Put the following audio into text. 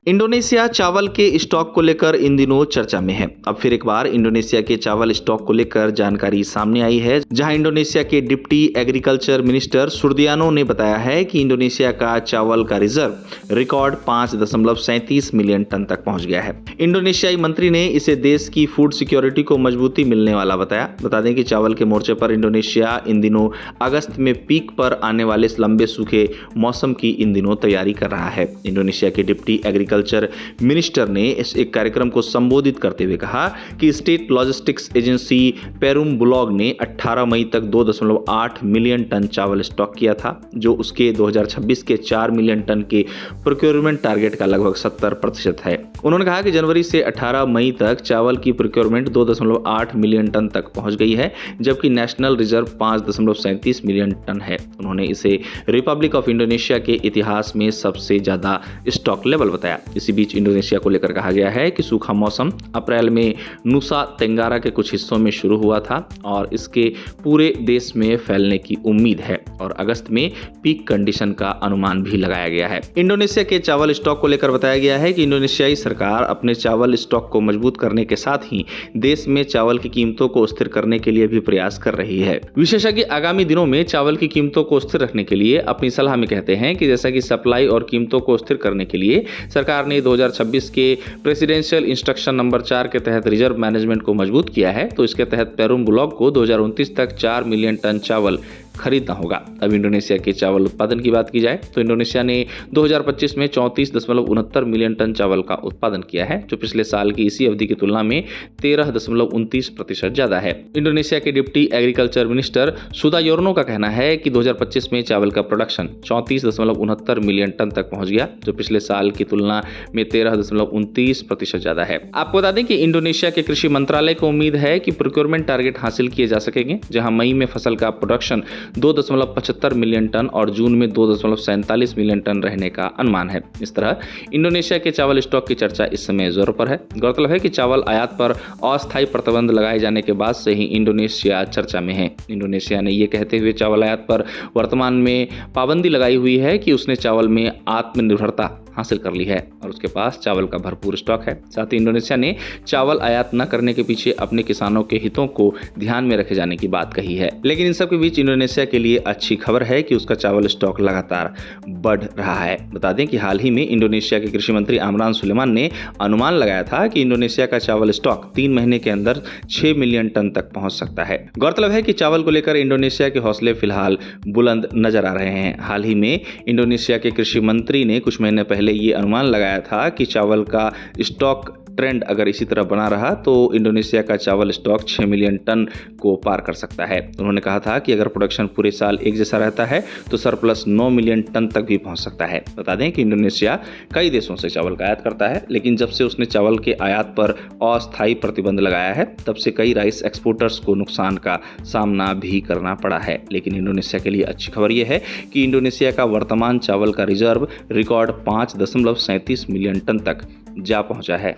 Indonesia चावल के stock को लेकर इन दिनों चर्चा में है। अब फिर एक बार इंडोनेशिया के चावल स्टॉक को लेकर जानकारी सामने आई है, जहां इंडोनेशिया के डिप्टी एग्रीकल्चर मिनिस्टर सुर्दियानो ने बताया है कि इंडोनेशिया का चावल का रिजर्व रिकॉर्ड 5.37 मिलियन टन तक पहुंच गया है। इंडोनेशियाई मंत्री ने इसे देश की फूड सिक्योरिटी को मजबूती मिलने वाला बताया। बता दें कि चावल के मोर्चे पर इंडोनेशिया इन दिनों अगस्त में पीक पर आने वाले लंबे सूखे मौसम की इन दिनों तैयारी कर रहा है। इंडोनेशिया के डिप्टी एग्रीकल्चर मिनिस्टर ने इस एक कार्यक्रम को संबोधित करते हुए कहा कि स्टेट लॉजिस्टिक्स एजेंसी पेरुम बुलॉग ने 18 मई तक 2.8 मिलियन टन चावल स्टॉक किया था, जो उसके 2026 के 4 मिलियन टन के प्रोक्योरमेंट टारगेट का लगभग 70% है। उन्होंने कहा कि जनवरी से 18 मई तक चावल की प्रोक्योरमेंट 2.8 मिलियन टन तक पहुंच गई है, जबकि नेशनल रिजर्व 5.37 मिलियन टन है। उन्होंने इसे रिपब्लिक ऑफ इंडोनेशिया के इतिहास में सबसे ज्यादा स्टॉक लेवल बताया। इसी बीच इंडोनेशिया को लेकर कहा गया है कि सूखा मौसम अप्रैल में नुसा तेंगारा के कुछ हिस्सों में शुरू हुआ था और इसके पूरे देश में फैलने की उम्मीद है और अगस्त में पीक कंडीशन का अनुमान भी लगाया गया है। इंडोनेशिया के चावल स्टॉक को लेकर बताया गया है कि इंडोनेशियाई सरकार अपने चावल स्टॉक को मजबूत करने के साथ ही देश में चावल की कीमतों को स्थिर करने के लिए भी प्रयास कर रही है। विशेषज्ञ आगामी दिनों में चावल की कीमतों को स्थिर रखने के लिए अपनी सलाह में कहते हैं कि जैसा कि सप्लाई और कीमतों को स्थिर करने के लिए सरकार ने 2026 के प्रेसिडेंशियल इंस्ट्रक्शन नंबर 4 के तहत रिजर्व मैनेजमेंट को मजबूत किया है, तो इसके तहत पेरुम बुलॉग को 2029 तक 4 मिलियन टन चावल खरीदना होगा। अब इंडोनेशिया के चावल उत्पादन की बात की जाए तो इंडोनेशिया ने 2025 में 34.69 मिलियन टन चावल का उत्पादन किया है, जो पिछले साल की इसी अवधि की तुलना में 13.29% ज्यादा है। इंडोनेशिया के डिप्टी एग्रीकल्चर मिनिस्टर सुदायोर्नो का कहना है कि 2025 में चावल का प्रोडक्शन 34.69 मिलियन टन तक पहुंच गया, जो पिछले साल की तुलना में 13.29% ज्यादा है। आपको बता दें कि इंडोनेशिया के कृषि मंत्रालय को उम्मीद है कि प्रोक्योरमेंट टारगेट हासिल किए जा सकेंगे, जहां मई में फसल का प्रोडक्शन 2.75 मिलियन टन और जून में 2.47 मिलियन टन रहने का अनुमान है। इस तरह इंडोनेशिया के चावल स्टॉक की चर्चा इस समय जोरों पर है। गौरतलब है कि चावल आयात पर अस्थायी प्रतिबंध लगाए जाने के बाद से ही इंडोनेशिया चर्चा में है। इंडोनेशिया ने यह कहते हुए चावल आयात पर वर्तमान में पाबंदी लगाई हुई है कि उसने चावल में आत्मनिर्भरता हासिल कर ली है और उसके पास चावल का भरपूर स्टॉक है। साथ ही इंडोनेशिया ने चावल आयात न करने के पीछे अपने किसानों के हितों को ध्यान में रखे जाने की बात कही है। लेकिन इन सब के बीच इंडोनेशिया के लिए अच्छी खबर है कि उसका चावल स्टॉक लगातार बढ़ रहा है। बता दें कि हाल ही में इंडोनेशिया के कृषि मंत्री आमरान सुलेमान ने अनुमान लगाया था कि इंडोनेशिया का चावल स्टॉक 3 महीने के अंदर 6 मिलियन टन तक पहुंच सकता है। गौरतलब है कि चावल को लेकर इंडोनेशिया के हौसले फिलहाल बुलंद नजर आ रहे हैं। हाल ही में इंडोनेशिया के कृषि मंत्री ने कुछ महीने पहले ये अनुमान लगाया था कि चावल का स्टॉक ट्रेंड अगर इसी तरह बना रहा तो इंडोनेशिया का चावल स्टॉक 6 मिलियन टन को पार कर सकता है। उन्होंने कहा था कि अगर प्रोडक्शन पूरे साल एक जैसा रहता है तो सरप्लस 9 मिलियन टन तक भी पहुंच सकता है। बता दें कि इंडोनेशिया कई देशों से चावल का आयात करता है, लेकिन जब से उसने चावल के आयात पर अस्थायी प्रतिबंध लगाया है तब से कई राइस एक्सपोर्टर्स को नुकसान का सामना भी करना पड़ा है। लेकिन इंडोनेशिया के लिए अच्छी खबर यह है कि इंडोनेशिया का वर्तमान चावल का रिजर्व रिकॉर्ड 5.37 मिलियन टन तक जा पहुंचा है।